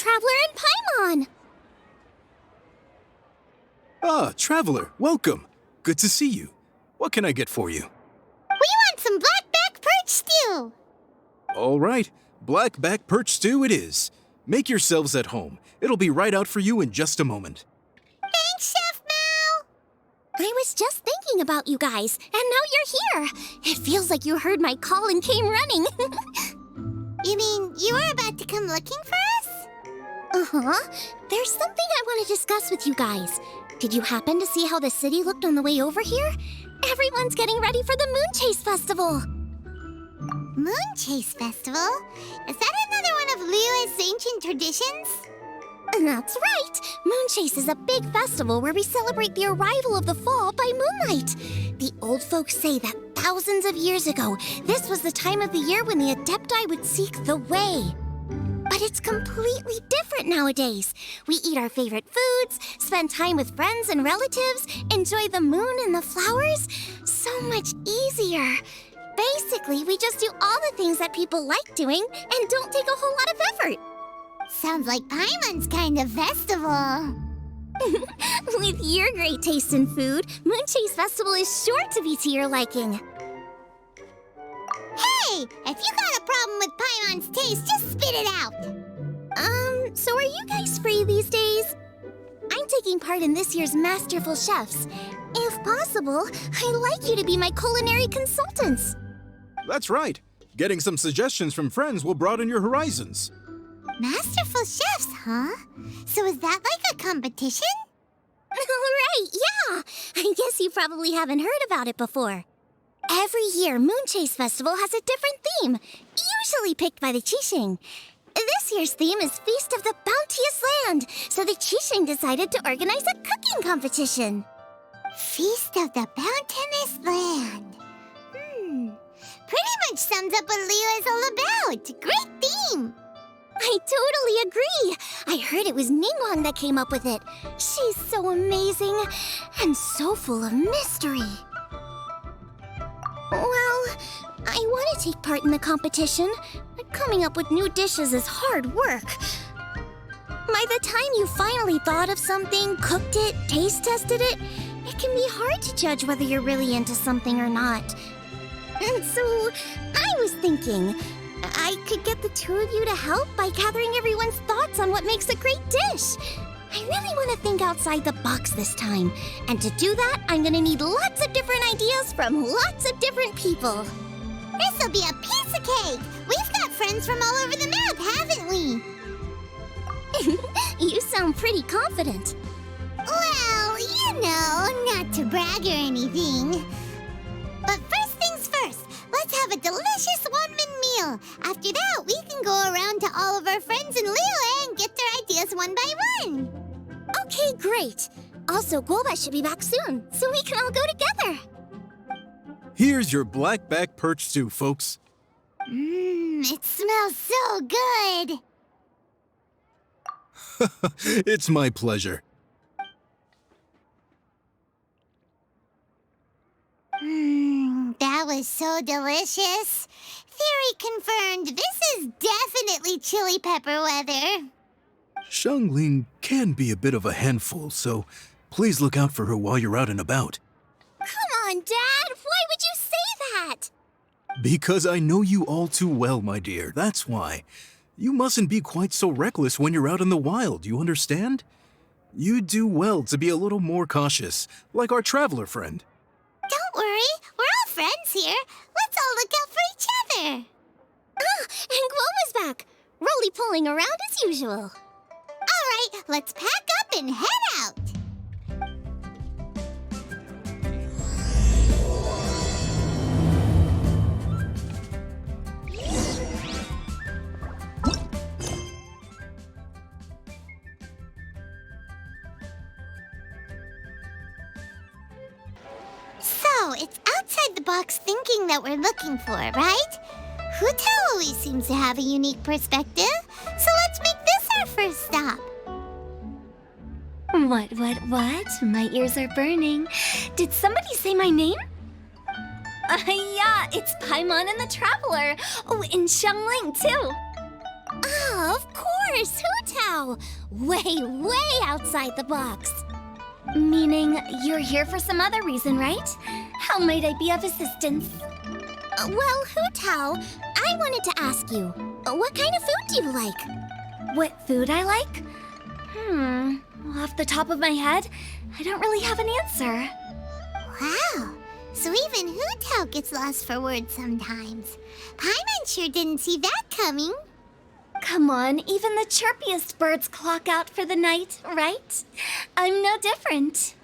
Traveler and Paimon! Ah, Traveler, welcome. Good to see you. What can I get for you? We want some blackback perch stew! All right, blackback perch stew it is. Make yourselves at home. It'll be right out for you in just a moment. Thanks, Chef Mao! I was just thinking about you guys, and now you're here. It feels like you heard my call and came running. You mean you were about to come looking for us? Uh-huh. There's something I want to discuss with you guys. Did you happen to see how the city looked on the way over here? Everyone's getting ready for the Moon Chase Festival. Moon Chase Festival? Is that another one of Liyue's ancient traditions? That's right! Moon Chase is a big festival where we celebrate the arrival of the fall by moonlight. The old folks say that thousands of years ago, this was the time of the year when the Adepti would seek the way. But it's completely different nowadays. We eat our favorite foods, spend time with friends and relatives, enjoy the moon and the flowers. So much easier. Basically, we just do all the things that people like doing and don't take a whole lot of effort. Sounds like Paimon's kind of festival. With your great taste in food, Moon Chase Festival is sure to be to your liking. Hey! If you got a problem with Paimon's taste, just spit it out! So are you guys free these days? I'm taking part in this year's Masterful Chefs. If possible, I'd like you to be my culinary consultants. That's right. Getting some suggestions from friends will broaden your horizons. Masterful Chefs, huh? So is that like a competition? Right, yeah! I guess you probably haven't heard about it before. Every year, Moon Chase Festival has a different theme, usually picked by the Qixing. This year's theme is Feast of the Bounteous Land, so the Qixing decided to organize a cooking competition. Feast of the Bounteous Land. Pretty much sums up what Liyue is all about. Great theme! I totally agree. I heard it was Ninguang that came up with it. She's so amazing and so full of mystery. Well, I want to take part in the competition, but coming up with new dishes is hard work. By the time you finally thought of something, cooked it, taste tested it, it can be hard to judge whether you're really into something or not. And so, I was thinking, I could get the two of you to help by gathering everyone's thoughts on what makes a great dish. I really want to think outside the box this time. And to do that, I'm going to need lots of different ideas from lots of different people. This'll be a piece of cake! We've got friends from all over the map, haven't we? You sound pretty confident. Well, you know, not to brag or anything. But first things first, let's have a delicious one-man meal. After that, we can go around to all of our friends in Liyue and get their ideas one by one. Okay, great. Also, Guoba should be back soon, so we can all go together. Here's your blackback perch stew, folks. It smells so good. It's my pleasure. That was so delicious. Theory confirmed, this is definitely chili pepper weather. Xiangling can be a bit of a handful, so please look out for her while you're out and about. Come on, Dad! Why would you say that? Because I know you all too well, my dear, that's why. You mustn't be quite so reckless when you're out in the wild, you understand? You'd do well to be a little more cautious, like our traveler friend. Don't worry, we're all friends here. Let's all look out for each other. Ah, and Guoma's back, roly-poling around as usual. All right, let's pack up and head out. So, it's outside the box thinking that we're looking for, right? Huta always seems to have a unique perspective, so let's make this our first stop. What? My ears are burning. Did somebody say my name? Yeah, it's Paimon and the Traveler. Oh, and Xiangling, too. Ah, of course! course, Hu-Tao! Way outside the box. Meaning you're here for some other reason, right? How might I be of assistance? Well, Hu-Tao, I wanted to ask you, what kind of food do you like? What food I like? Off the top of my head, I don't really have an answer. Wow, so even Hu-Tao gets lost for words sometimes. Paimon sure didn't see that coming. Come on, even the chirpiest birds clock out for the night, right? I'm no different.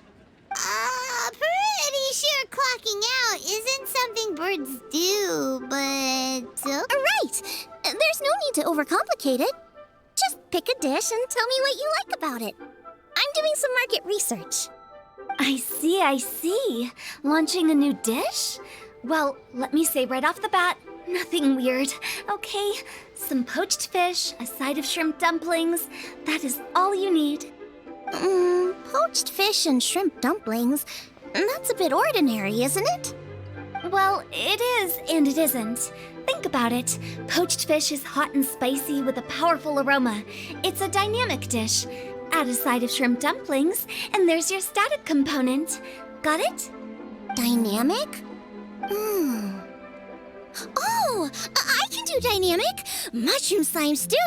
Pretty sure clocking out isn't something birds do, but... Right! There's no need to overcomplicate it. Just pick a dish and tell me what you like about it. I'm doing some market research. I see. Launching a new dish? Well, let me say right off the bat, nothing weird, okay? Some poached fish, a side of shrimp dumplings. That is all you need. Poached fish and shrimp dumplings? That's a bit ordinary, isn't it? Well, it is and it isn't. Think about it. Poached fish is hot and spicy with a powerful aroma. It's a dynamic dish. Add a side of shrimp dumplings, and there's your static component. Got it? Dynamic? Oh, I can do dynamic. Mushroom slime stew.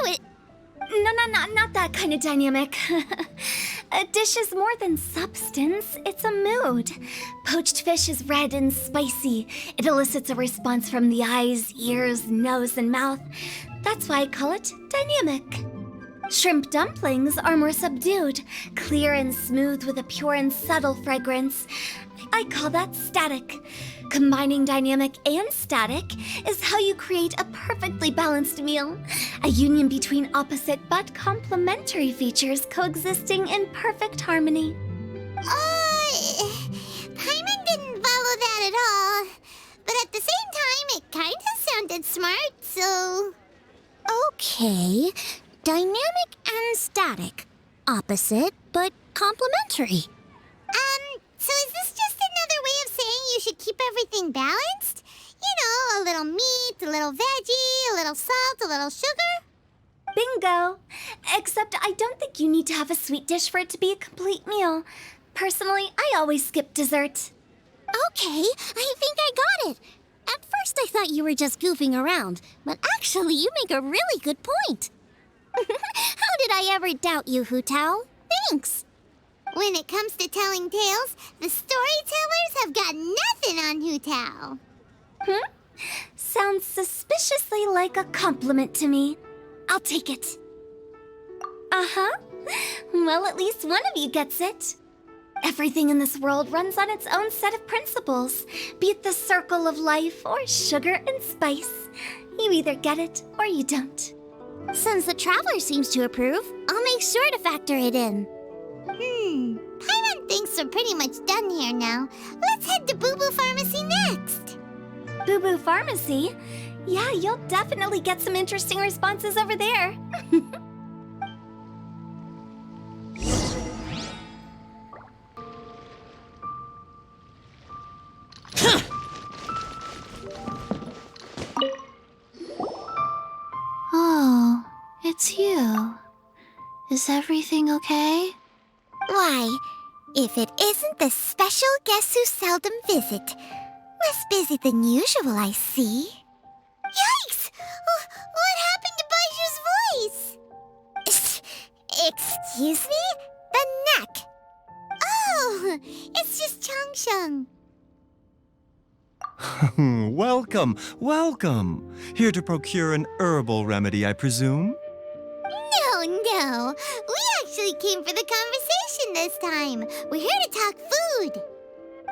No, not that kind of dynamic. A dish is more than substance, it's a mood. Poached fish is red and spicy. It elicits a response from the eyes, ears, nose, and mouth. That's why I call it dynamic. Shrimp dumplings are more subdued, clear and smooth with a pure and subtle fragrance. I call that static. Combining dynamic and static is how you create a perfectly balanced meal. A union between opposite but complementary features coexisting in perfect harmony. Paimon didn't follow that at all. But at the same time, it kind of sounded smart, so... Okay, dynamic and static. Opposite but complementary. So is this just another way of saying you should keep everything balanced? You know, a little meat, a little veggie, a little salt, a little sugar? Bingo! Except I don't think you need to have a sweet dish for it to be a complete meal. Personally, I always skip dessert. Okay, I think I got it. At first I thought you were just goofing around, but actually you make a really good point. How did I ever doubt you, Hu-Tao? Thanks. When it comes to telling tales, the storytellers have got nothing on Hu-Tao. Sounds suspiciously like a compliment to me. I'll take it. Uh-huh. Well, at least one of you gets it. Everything in this world runs on its own set of principles, be it the circle of life or sugar and spice. You either get it or you don't. Since the traveler seems to approve, I'll make sure to factor it in. Paimon thinks we're pretty much done here now. Let's head to Boo Boo Pharmacy next. Boo Boo Pharmacy? Yeah, you'll definitely get some interesting responses over there. Oh, it's you. Is everything okay? Why, if it isn't the special guests who seldom visit. Less busy than usual, I see. Yikes! What happened to Baizhu's voice? Excuse me? The neck. Oh, it's just Changsheng. Welcome. Here to procure an herbal remedy, I presume? No. We actually came for the conversation this time. We're here to talk food.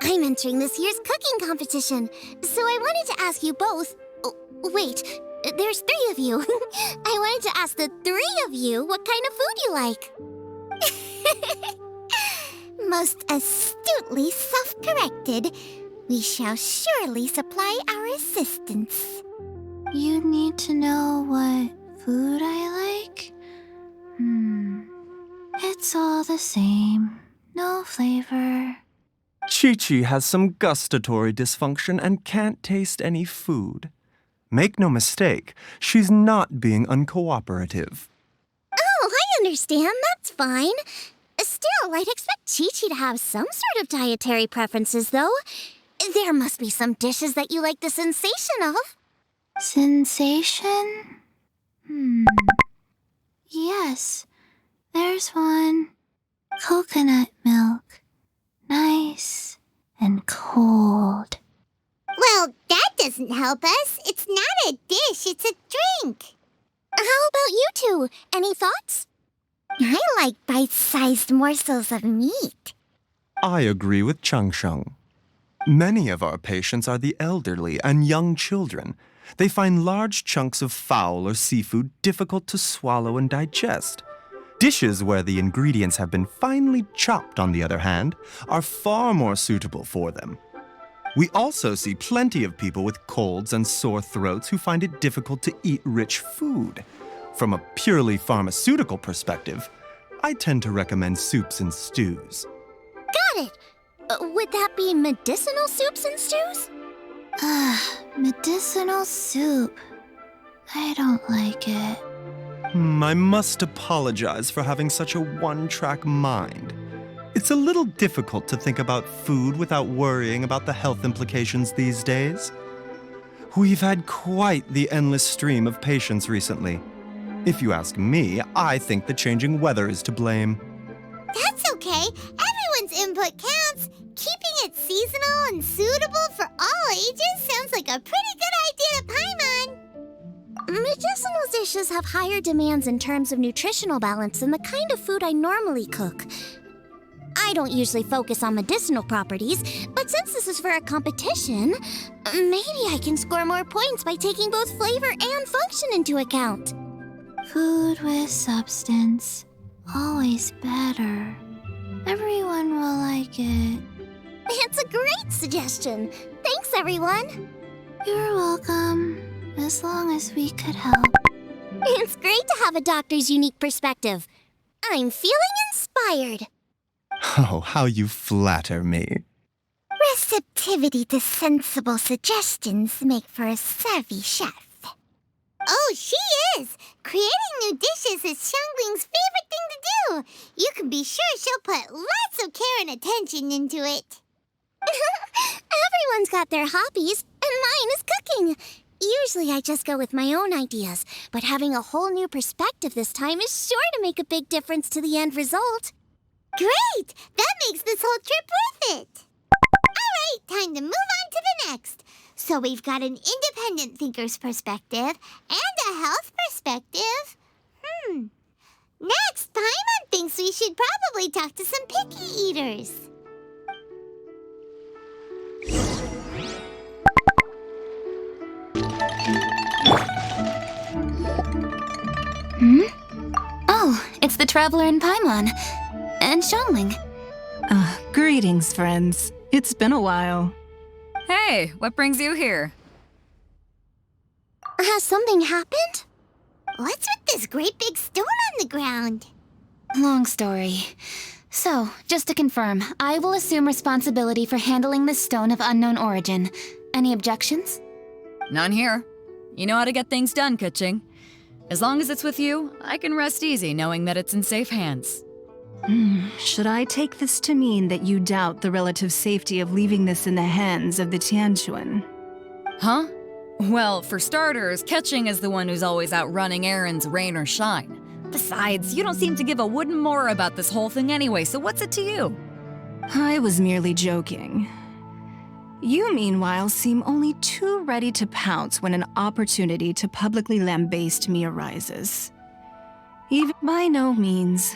I'm entering this year's cooking competition, so I wanted to ask you both... Oh, wait, there's 3 of you. I wanted to ask the 3 of you what kind of food you like. Most astutely self-corrected. We shall surely supply our assistance. You need to know what food I like? It's all the same. No flavor. Chi-Chi has some gustatory dysfunction and can't taste any food. Make no mistake, she's not being uncooperative. understand, that's fine. Still, I'd expect Chi-Chi to have some sort of dietary preferences, though. There must be some dishes that you like the sensation of. Sensation? Yes, there's one. Coconut milk. Nice and cold. Well, that doesn't help us. It's not a dish, it's a drink. How about you two? Any thoughts? I like bite-sized morsels of meat. I agree with Changsheng. Many of our patients are the elderly and young children. They find large chunks of fowl or seafood difficult to swallow and digest. Dishes where the ingredients have been finely chopped, on the other hand, are far more suitable for them. We also see plenty of people with colds and sore throats who find it difficult to eat rich food. From a purely pharmaceutical perspective, I tend to recommend soups and stews. Got it. Would that be medicinal soups and stews? Medicinal soup. I don't like it. I must apologize for having such a one-track mind. It's a little difficult to think about food without worrying about the health implications these days. We've had quite the endless stream of patients recently. If you ask me, I think the changing weather is to blame. That's okay. Everyone's input counts. Keeping it seasonal and suitable for all ages sounds like a pretty good idea to Paimon. Medicinal dishes have higher demands in terms of nutritional balance than the kind of food I normally cook. I don't usually focus on medicinal properties, but since this is for a competition, maybe I can score more points by taking both flavor and function into account. Food with substance. Always better. Everyone will like it. It's a great suggestion. Thanks, everyone. You're welcome. As long as we could help. It's great to have a doctor's unique perspective. I'm feeling inspired. Oh, how you flatter me. Receptivity to sensible suggestions make for a savvy chef. Oh, she is! Creating new dishes is Xiangling's favorite thing to do. You can be sure she'll put lots of care and attention into it. Everyone's got their hobbies, and mine is cooking. Usually I just go with my own ideas, but having a whole new perspective this time is sure to make a big difference to the end result. Great! That makes this whole trip worth it! Alright, time to move on to the next. So we've got an independent thinker's perspective and a health perspective. Next, Paimon thinks we should probably talk to some picky eaters. Oh, it's the Traveler and Paimon. And Xiangling. Greetings, friends. It's been a while. Hey, what brings you here? Has something happened? What's with this great big stone on the ground? Long story. So, just to confirm, I will assume responsibility for handling this stone of unknown origin. Any objections? None here. You know how to get things done, Kuching. As long as it's with you, I can rest easy knowing that it's in safe hands. Should I take this to mean that you doubt the relative safety of leaving this in the hands of the Tianquan? Huh? Well, for starters, Kuching is the one who's always out running errands, rain or shine. Besides, you don't seem to give a wooden more about this whole thing anyway, so what's it to you? I was merely joking. You, meanwhile, seem only too ready to pounce when an opportunity to publicly lambaste me arises. Even by no means.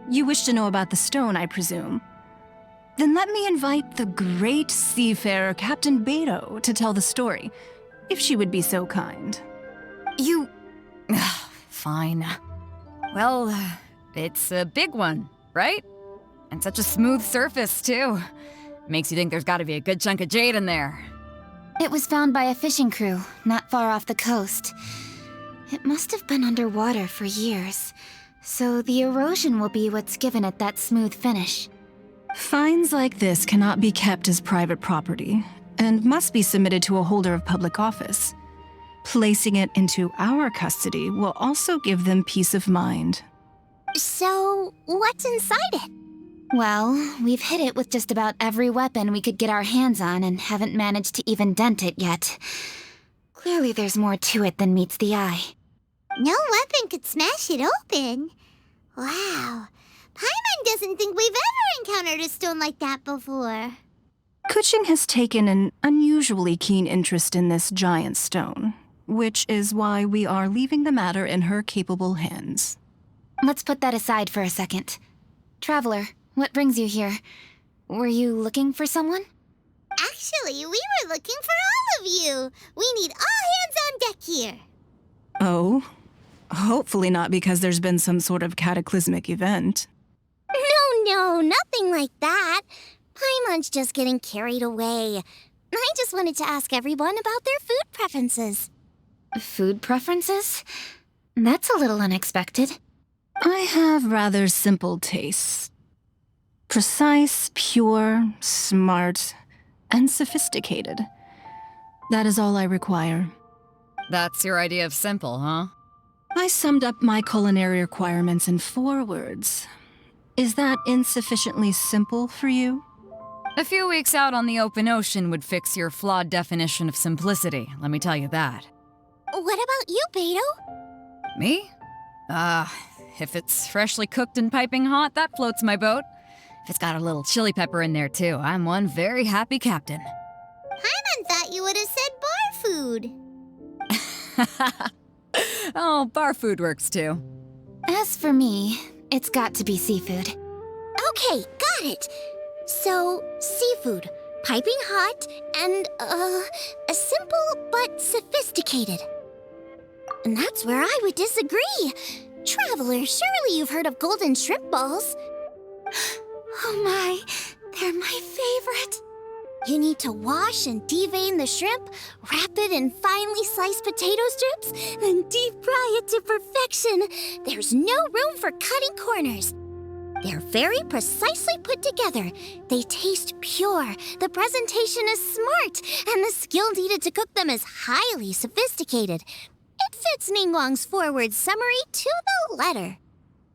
You wish to know about the stone, I presume. Then let me invite the great seafarer Captain Beidou to tell the story, if she would be so kind. You... Fine. Well, it's a big one, right? And such a smooth surface, too. Makes you think there's gotta be a good chunk of jade in there. It was found by a fishing crew, not far off the coast. It must have been underwater for years, so the erosion will be what's given it that smooth finish. Finds like this cannot be kept as private property, and must be submitted to a holder of public office. Placing it into our custody will also give them peace of mind. So, what's inside it? Well, we've hit it with just about every weapon we could get our hands on and haven't managed to even dent it yet. Clearly there's more to it than meets the eye. No weapon could smash it open. Wow. Paimon doesn't think we've ever encountered a stone like that before. Kuching has taken an unusually keen interest in this giant stone, which is why we are leaving the matter in her capable hands. Let's put that aside for a second. Traveler, what brings you here? Were you looking for someone? Actually, we were looking for all of you. We need all hands on deck here. Oh? Hopefully not because there's been some sort of cataclysmic event. No, nothing like that. Paimon's just getting carried away. I just wanted to ask everyone about their food preferences. Food preferences? That's a little unexpected. I have rather simple tastes. Precise, pure, smart, and sophisticated. That is all I require. That's your idea of simple, huh? I summed up my culinary requirements in 4 words. Is that insufficiently simple for you? A few weeks out on the open ocean would fix your flawed definition of simplicity, let me tell you that. What about you, Beto? Me? If it's freshly cooked and piping hot, that floats my boat. If it's got a little chili pepper in there too, I'm one very happy captain. Paimon thought you would have said bar food. Oh, bar food works too. As for me, it's got to be seafood. Okay, got it. So, seafood, piping hot, and, simple but sophisticated. And that's where I would disagree. Traveler, surely you've heard of golden shrimp balls. Oh my, they're my favorite. You need to wash and devein the shrimp, wrap it in finely sliced potato strips, then deep fry it to perfection. There's no room for cutting corners. They're very precisely put together. They taste pure, the presentation is smart, and the skill needed to cook them is highly sophisticated. It fits Ninguang's forward summary to the letter.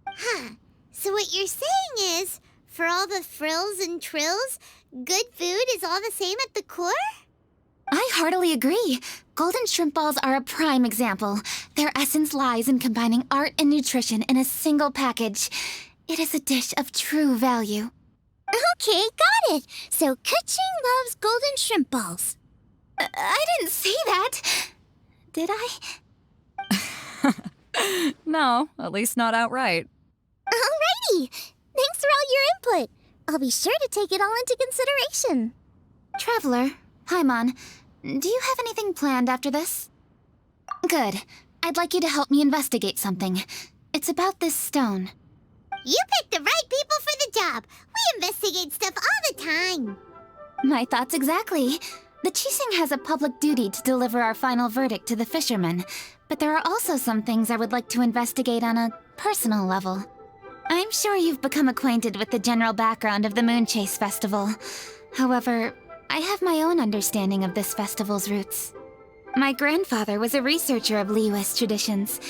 Huh. So what you're saying is, for all the frills and trills, good food is all the same at the core? I heartily agree. Golden shrimp balls are a prime example. Their essence lies in combining art and nutrition in a single package. It is a dish of true value. Okay, got it. So Kuching loves golden shrimp balls. I didn't say that. Did I? No, at least not outright. Alrighty. Thanks for all your input. I'll be sure to take it all into consideration. Traveler, Paimon, do you have anything planned after this? Good. I'd like you to help me investigate something. It's about this stone. You picked the right people for the job. We investigate stuff all the time. My thoughts exactly. The Qixing has a public duty to deliver our final verdict to the fishermen, but there are also some things I would like to investigate on a personal level. I'm sure you've become acquainted with the general background of the Moonchase Festival. However, I have my own understanding of this festival's roots. My grandfather was a researcher of Liyue's traditions.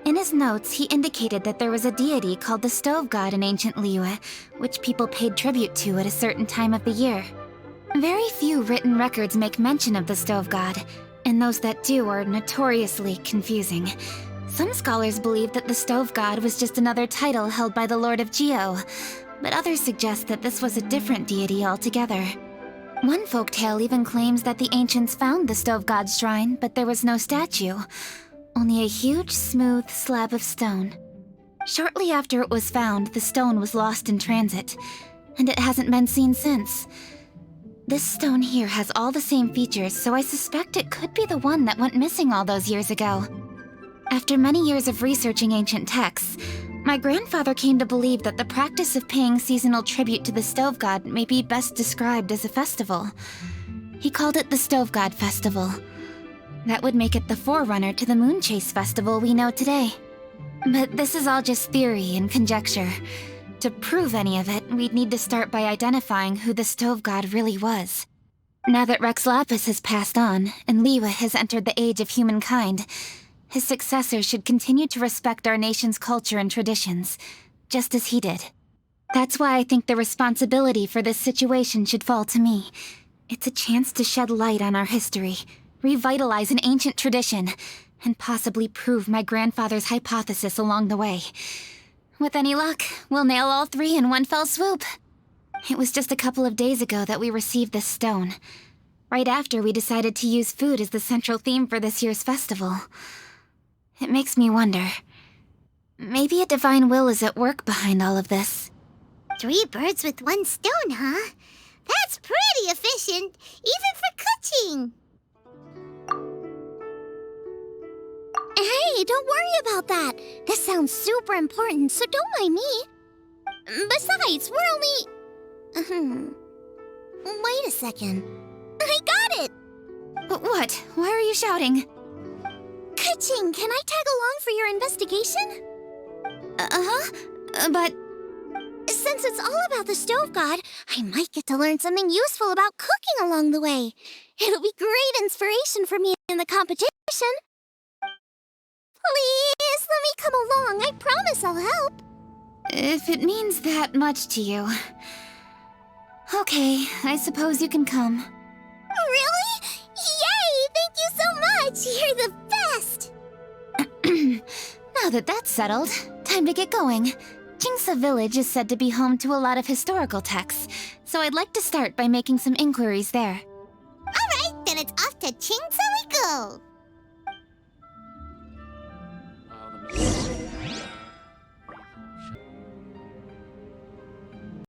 In his notes, he indicated that there was a deity called the Stove God in ancient Liyue, which people paid tribute to at a certain time of the year. Very few written records make mention of the Stove God, and those that do are notoriously confusing. Some scholars believe that the Stove God was just another title held by the Lord of Geo, but others suggest that this was a different deity altogether. One folktale even claims that the ancients found the Stove God's shrine, but there was no statue, only a huge, smooth slab of stone. Shortly after it was found, the stone was lost in transit, and it hasn't been seen since. This stone here has all the same features, so I suspect it could be the one that went missing all those years ago. After many years of researching ancient texts, my grandfather came to believe that the practice of paying seasonal tribute to the Stove God may be best described as a festival. He called it the Stove God Festival. That would make it the forerunner to the Moonchase Festival we know today. But this is all just theory and conjecture. To prove any of it, we'd need to start by identifying who the Stove God really was. Now that Rex Lapis has passed on, and Liyue has entered the age of humankind, his successors should continue to respect our nation's culture and traditions, just as he did. That's why I think the responsibility for this situation should fall to me. It's a chance to shed light on our history, revitalize an ancient tradition, and possibly prove my grandfather's hypothesis along the way. With any luck, we'll nail all three in one fell swoop. It was just a couple of days ago that we received this stone, right after we decided to use food as the central theme for this year's festival. It makes me wonder, maybe a divine will is at work behind all of this. 3 birds with 1 stone, huh? That's pretty efficient, even for cooking. Hey, don't worry about that. This sounds super important, so don't mind me. Besides, we're only... Wait a second. I got it! What? Why are you shouting? Ka-ching, can I tag along for your investigation? But... Since it's all about the stove god, I might get to learn something useful about cooking along the way. It'll be great inspiration for me in the competition. Please, let me come along. I promise I'll help. if it means that much to you... Okay, I suppose you can come. Really? Yay! Thank you so much! You're the best! Now that that's settled, time to get going. Jingsa Village is said to be home to a lot of historical texts, so I'd like to start by making some inquiries there. Alright, then it's off to Jingsa we go!